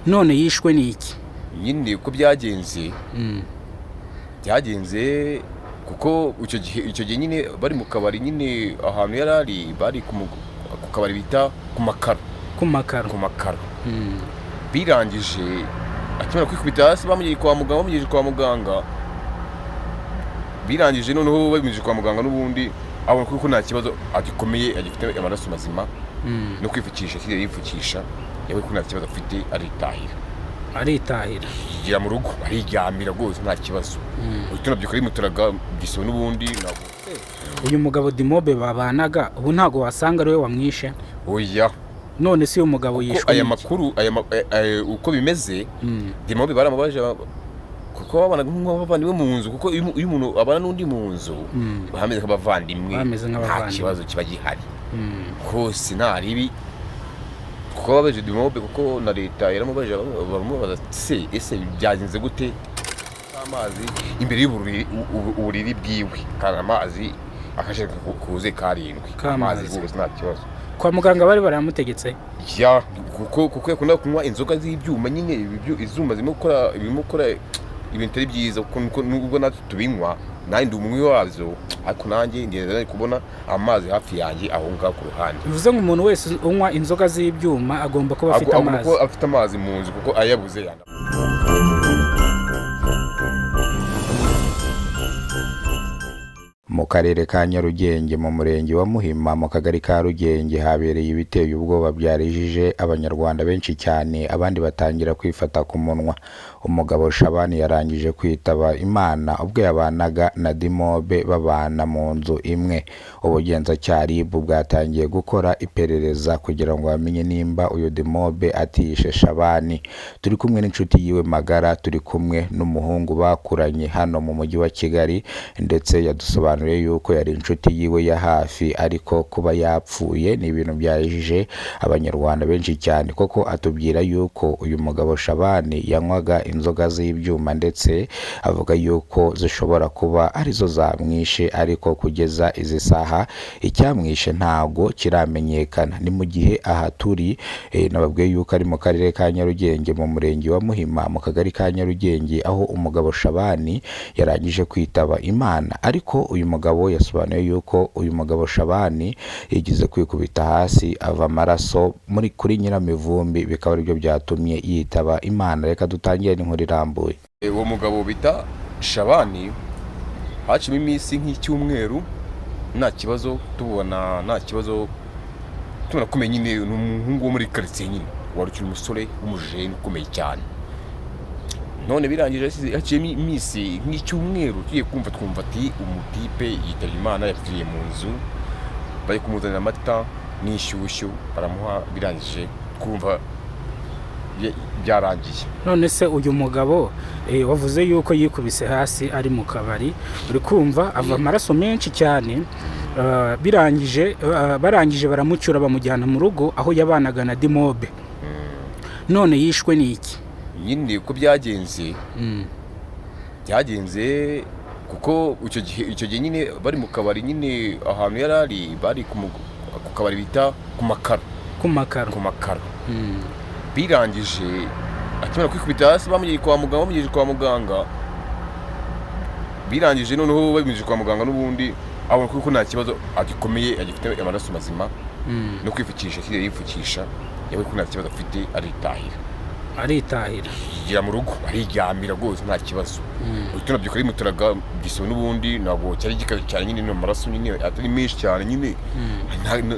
none yishwe n'iki? nyine uko byagenze kuko icyo gihe nyine bari mu kabari nyine ahantu yari ari bari ku kabari bita ku makaro birangije akimara kwikubita hasi bamugejeje kwa muganga birangije noneho babimugejeje kwa muganga n'ubundi abona ko nta kibazo agikomeye agifite amaraso mazima no kwifukisha kiriya yifukisha yawe ko nta kibazo afite aritahira yigira mu rugo ariryamira rwose nta kibazo uhita unabyuka rimuturaga gisoro n'ubundi nabo. Uyu mugabo Dimobe babanaga ubu ntago wasanga ari we wamwishe? Oya, none si uyu mugabo yishwe? Aya makuru uko bimeze Dimobe baramubaje kuko babanaga nk'abavandimwe mu nzu, kuko iyo umuntu abana n'undi mu nzu bahameze nk'abavandimwe nta kibazo kiba gihari hose nta ribi. Kuko babaje Dimobe kuko na leta yaramubaje baramubaza ese byagenze gute amazi imbere y'uburiri bwiwe kandi amazi akashaka kuze karindwi amazi rwose nta kibazo. Kwa muganga bari baramutegetse ya kuko yakunda kunywa inzoga z'ibyuma nyine izuma zirimo gukora ibintu ari byiza kuko nubwo natwe tubinywa nandi ndi umwe wazo ariko nanjye ngeze kubona amazi hafi yanjye aho ngaho ku ruhande. Bivuze ngo umuntu wese unywa inzoga z'ibyuma agomba kuba afite amazi mu nzu kuko ayabuze yanda. Mu karere ka Nyarugenge mu murenge wa Muhima mu kagari ka Rugenge habereye ibiteye ubwoba byarijije abanyarwanda benshi cyane, abandi batangira kwifata ku munwa. Umugabo Shabani yarangije kwitaba Imana ubwo yabanaga na Dimobe babana mu nzu imwe. Ubugenzacyaha RIB bwatangiye gukora iperereza kugira ngo bamenye nimba uyu Dimobe atishe Shabani. Turi kumwe n'inshuti yiwe magara, turi kumwe n'umuhungu bakuranye hano mu mujyi wa Kigali, ndetse yadusobanuriye yuko yari inshuti yiwe ya hafi, ariko kuba yapfuye ni ibintu byajije abanyarwanda benshi cyane. Koko atubwira yuko uyu mugabo Shabani yanywaga inzoga z'ibyuma, ndetse avuga yuko zishobora kuba arizo zamwishe, ariko kugeza izi saha icyamwishe ntago kiramenyekana. Ni mu gihe aha turi nababwiye yuko ari mu karere ka Nyarugenge mu murenge wa Muhima mu kagari ka Nyarugenge, aho umugabo Shabani yarangije kwitaba Imana. Ariko uyu mugabo yasobanuye yuko uyu mugabo Shabani yigize kwikubita hasi ava amaraso kuri Nyiramivumbi, bikaba aribyo byatumye yitaba Imana. Reka dutangire n'inkuru irambuye. Uwo mugabo bita Shabani hacimo iminsi nk'icyumweru nta kibazo tubona, nta kibazo tubona kumenya nyine ni umuhungu wo muri quartier nyine warukira umusore w'umujene ukomeye cyane. None birangije haciyemo iminsi nk'icyumweru tugiye twumva ati umutipe yitaba Imana, yapfiriye mu nzu, bari kumuzanira amata n'ishyushyu baramuha. Birangije twumva byarangiye. None se uyu mugabo wavuze yuko yikubise hasi ari mu kabari, uri kumva ava amaraso menshi cyane. Barangije baramucyura bamujyana mu rugo aho yabanaga na Dimobe. None yishwe n'iki? Nyine uko byagenze kuko icyo gihe nyine bari mu kabari nyine ahantu yari ari bari ku kabari bita ku makaro birangije akimara kwikubita hasi bamugejeje kwa muganga birangije noneho babimugejeje kwa muganga n'ubundi abona ko nta kibazo agikomeye agifite amaraso mazima no kwifukisha kiriya yifukisha yawe ko nta kibazo afite aritahira yigira mu rugo ariryamira rwose nta kibazo. Uhita unabyuka rimuturaga gisoro n'ubundi ntabwo cyari gikaze cyane nyine n'amaraso nyine atari menshi cyane nyine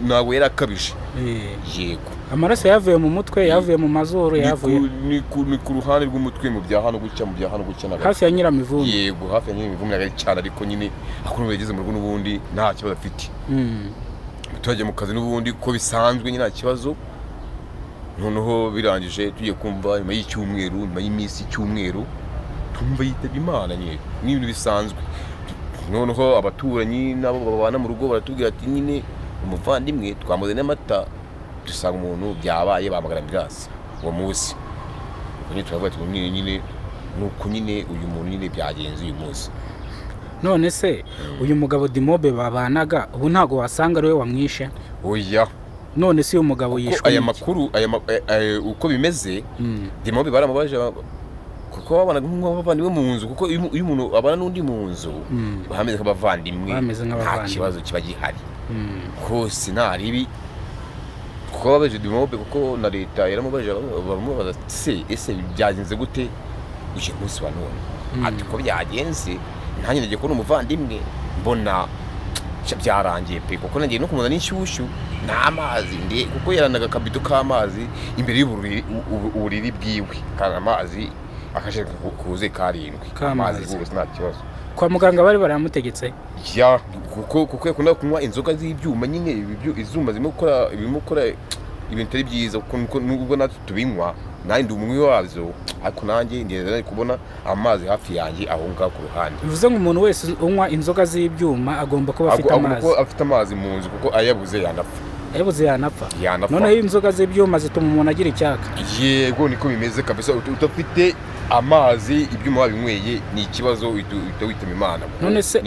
ntabwo yari akabije. Yego, amaraso yavuye mu mutwe, yavuye mu mazuru, yavuye ni ku ruhande rw'umutwe mu bya hano gutya hafi ya Nyiramivumbi. Yego, hafi ya Nyiramivumbi yari cyane, ariko nyine akuru yageze mu rugo n'ubundi nta kibazo afite. Tujya mu kazi n'ubundi ko bisanzwe nyine nta kibazo. Noneho birangije tugiye kumva nyuma y'icyumweru, nyuma y'iminsi icyumweru tumva yitaba Imana nyine n'ibintu bisanzwe. Noneho abaturanyi nabo babana mu rugo baratubwira ati nyine umuvandimwe twamuzanye amata dusanga umuntu byabaye bamagara ambulance uwo munsi. Nyine turavuga ati nyine nuko nyine uyu muntu nyine byagenze uyu munsi. None se uyu mugabo Dimobe babanaga ubu ntago wasanga ari we wamwishe? Oya, none si uyu mugabo yishwe aya makuru uko bimeze Dimobe baramubaje kuko babanaga nk'abavandimwe mu nzu, kuko iyo umuntu abana n'undi mu nzu bahameze nk'abavandimwe nta kibazo kiba gihari hose nta ribi, kuko babaje Dimobe kuko na leta yaramubaje baramubaza ese byagenze gute uje munsi wa none ati ko byagenze nanjye nagiye kubona umuvandimwe mbona byarangiye pe, kuko nagiye no kumuzana n'inshyushyu n'amazi kuko yaranaga akabido k'amazi imbere y'uburiri bwiwe, kandi amazi akashaka kuze karindwi amazi rwose nta kibazo. Kwa muganga bari baramutegetse kuko yakunda kunywa inzoga z'ibyuma nyine izuma zirimo gukora ibintu bitari byiza, kuko nubwo natwe tubinywa nanjye ndi umwe wazo, ariko nanjye ngeze kubona amazi hafi yanjye aho ngaho ku ruhande. Bivuze ngo umuntu wese unywa inzoga z'ibyuma agomba kuba afite amazi mu nzu, kuko ayabuze yanapfa. Noneho inzoga z'ibyuma zituma umuntu agira icyaka. Yego niko bimeze kabisa, utafite amazi ibyuma wabinyweye ni ikibazo uhita witema Imana. None se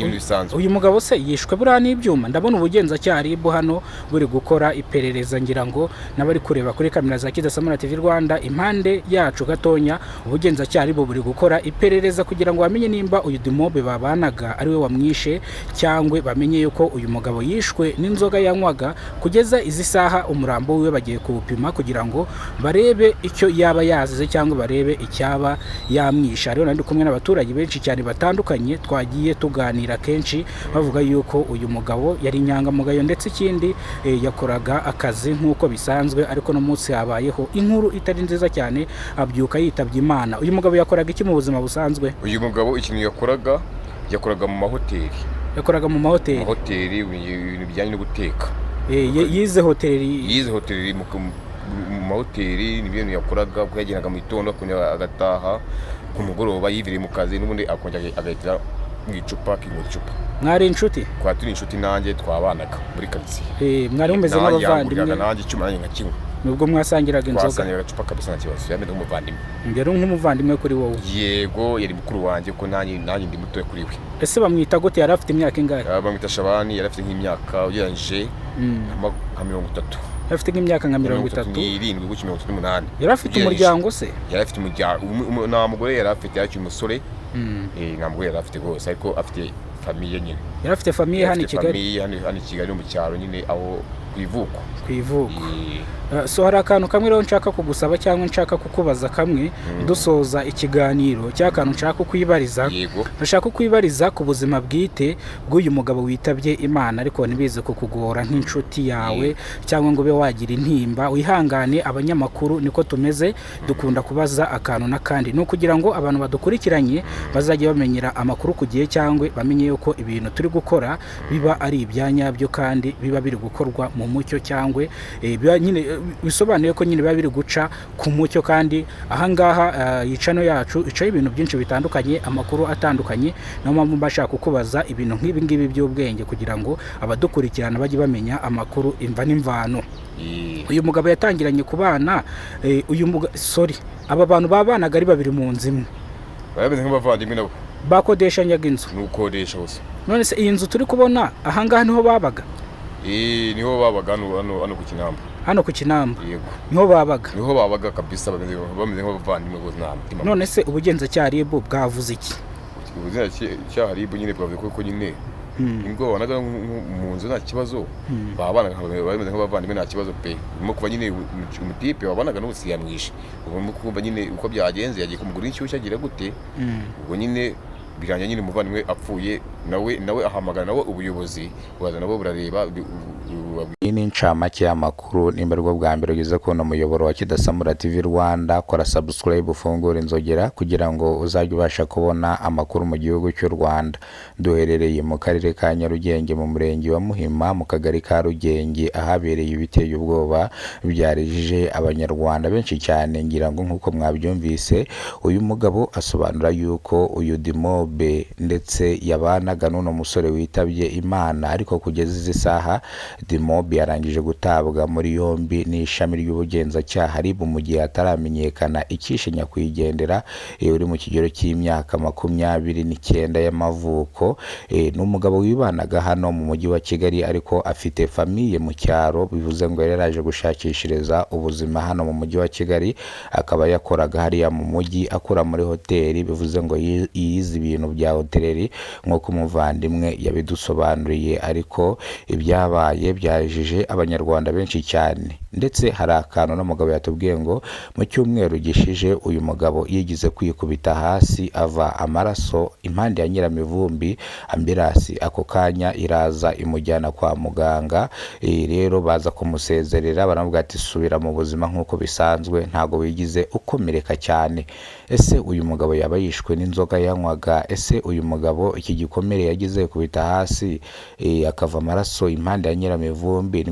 uyu mugabo se yishwe buriya n'ibyuma? Ndabona ubugenzacyaha RIB hano buri gukora iperereza, ngira ngo n'abari kureba kuri kamera za Kidasamura TV Rwanda impande yacu gatonya, ubugenzacyaha RIB buri gukora iperereza kugira ngo bamenye nimba uyu Dimobe babanaga ari we wamwishe, cyangwa bamenye yuko uyu mugabo yishwe n'inzoga yanywaga. Kugeza izi saha umurambo wiwe bagiye kuwupima kugira ngo barebe icyo yaba yazize cyangwa barebe icyaba yamwisha. Rero ndi kumwe n'abaturage benshi cyane batandukanye twagiye tuganira kenshi bavuga yuko uyu mugabo yari inyangamugayo, ndetse ikindi yakoraga akazi nk'uko bisanzwe, ariko no munsi habayeho inkuru itari nziza cyane, abyuka yitabye Imana. Uyu mugabo yakoraga iki mu buzima busanzwe? Uyu mugabo ikintu yakoraga mu mahoteli. Yakoraga mu mahoteli ibintu bijyanye no guteka. Yize hoteli mu mahoteli ni ibintu yakoraga, kuko yagendaga mu gitondo agataha ku mugoroba yiviriye mu kazi, n'ubundi akongera agahitira mu icupa kinywa icupa. Mwari inshuti? Turi inshuti nanjye twabanaga muri karitsiye. Mwari mumeze nk'abavandimwe? Nanjye icyuma nanjye nkakimwe. Nubwo mwasangiraga inzoga? Twasangiraga agacupa kabisa nta kibazo, yameze nk'umuvandimwe. Yari nk'umuvandimwe kuri wowe? Yego yari mukuru wanjye, ko nanjye ndi muto kuri we. Ese bamwita gute? Yari afite imyaka ingahe? Bamwita Shabani, yari afite nk'imyaka ugereranyije nka 30. Afite nk'imyaka nka 30 n'irindwi gutyo 38. Yari afite umuryango se? Yari afite umuryango, nta mugore yari afite, yari umusore. Nta mugore yari afite rwose, ariko afite famiye nyine. Yari afite famiye hano i Kigali? Famiye hano i Kigali mu cyaro nyine, aho ku ivuko. So hari akantu kamwe rero nshaka kugusaba cyangwa nshaka kukubaza kamwe dusoza ikiganiro, cy'akantu nshaka kukwibariza. Ndashaka kukwibariza ku buzima bwite bw'uyu mugabo witabye Imana, ariko ntibize kukugora nk'inshuti yawe cyangwa ngo ube wagira intimba. Wihangane, abanyamakuru niko tumeze, dukunda kubaza akantu n'akandi, no kugira ngo abantu badukurikiranye bazajye bamenyera amakuru ku gihe, cyangwa bamenye yuko ibintu turi gukora biba ari ibyanyabyo kandi biba biri gukorwa mu mucyo, cyangwa nyine bisobanuye ko nyine biba biri guca ku mucyo. Kandi ahangaha yicano yacu icaye ibintu byinshi bitandukanye, amakuru atandukanye. Niyo mpamvu mbashaka kukubaza ibintu nk'ibi ngibi by'ubwenge, kugira ngo abadukurikirana bajye bamenya amakuru imva n'imvano. Uyu mugabo yatangiranye kubana aba bantu babanaga ari babiri mu nzu imwe, bameze nk'abavandimwe nabo, bakodeshanyaga inzu. Nukodesha bose. None se iyi nzu turi kubona ahangaha niho babaga? Niho babaga hano ku Kinamba. Hano ku Kinamba? Yego. Niho babaga kabisa, bameze nk'abavandimwe bose nta mutima. None se ubugenzacyaha RIB bwavuze iki? Ubugenzacyaha RIB nyine bwavuze ko nyine ngo babanaga mu nzu nta kibazo, babanaga bameze nk'abavandimwe nta kibazo pe. Urimo kuva nyine umutipe wabanaga n'ubusi yamwishe, urimo kumva nyine uko byagenze, yagiye kumugura inshyushyu agira gute, ubwo nyine birangira nyine umuvandimwe apfuye, nawe ahamagara nawe ubuyobozi buraza nabo burareba. Iyi ni incamake y'amakuru. Nimba rwo bwa mbere ugeze kuno muyoboro wa Kidasamura TV Rwanda, kora subscribe, ufungura inzogera kugira ngo uzajye ubasha kubona amakuru mu gihugu cy'u Rwanda. Duherereye mu karere ka Nyarugenge mu murenge wa Muhima mu kagari ka Rugenge, ahabereye ibiteye ubwoba byarijije abanyarwanda benshi cyane. Ngira ngo nk'uko mwabyumvise, uyu mugabo asobanura yuko uyu Dimobe ndetse yabanaga yabanaga n'uno musore witabye Imana, ariko kugeza izi saha Dimob yarangije gutabwa muri yombi n'ishami ry'ubugenzacyaha RIB mu gihe hataramenyekana icyishe nyakwigendera uri mu kigero cy'imyaka 29 y'amavuko. Ni umugabo wibanaga hano mu mujyi wa Kigali ariko afite famiye mu cyaro, bivuze ngo yaraje gushakishiriza ubuzima hano mu mujyi wa Kigali, akaba yakoraga hariya mu mujyi akora muri hoteli, bivuze ngo yize ibintu bya hoteleri nk'uko umuvandimwe yabidusobanuriye. Ariko ibyabaye byajije abanyarwanda benshi cyane, ndetse hari akantu n'umugabo yatubwiye ngo mu cyumweru gishije uyu mugabo yigize kwikubita hasi ava amaraso impande ya Nyiramivumbi, ambirasi ako kanya iraza imujyana kwa muganga. Rero baza kumusezerera baravuga ati subira mu buzima nk'uko bisanzwe, ntago wigize ukomereka cyane. Ese uyu mugabo yaba yishwe n'inzoga yanywaga? Ese uyu mugabo iki gikomere yagize kubita hasi akava amaraso impande ya Nyiramivumbi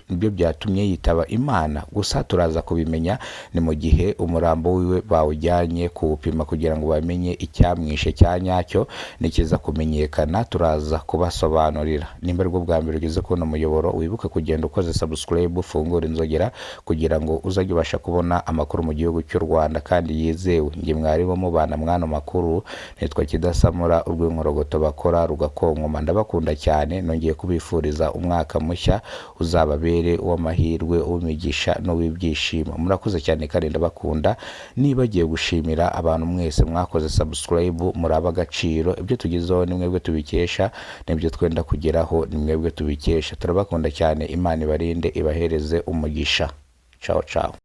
nibyo byatumye yitaba Imana? Gusa turaza kubimenya ni mu gihe umurambo wiwe bawujyanye kuwupima kugira ngo bamenye icyamwishe cya nyacyo nikiza kumenyekana, turaza kubasobanurira. Nimba rwo bwa mbere ugeze kuno muyoboro, wibuke kugenda ukoze subscribe, ufungura inzogera kugira ngo uzajye ubasha kubona amakuru mu gihugu cy'u Rwanda kandi yizewe. Nge mwarimu mubana mwana makuru, nitwa Kidasamura, urw'inkorogoto bakora rugakonkoma. Ndabakunda cyane, nongeye kubifuriza umwaka mushya uzababere uw'amahirwe, uw'imigisha n'uw'ibyishimo. Murakoze cyane kandi ndabakunda. Nibagiye gushimira abantu mwese mwakoze subscribe, muraba agaciro. Ibyo tugizeho ni mwebwe tubikesha, n'ibyo twenda kugeraho ni mwebwe tubikesha. Turabakunda cyane, Imana ibarinde ibahereze umugisha. Ciao ciao.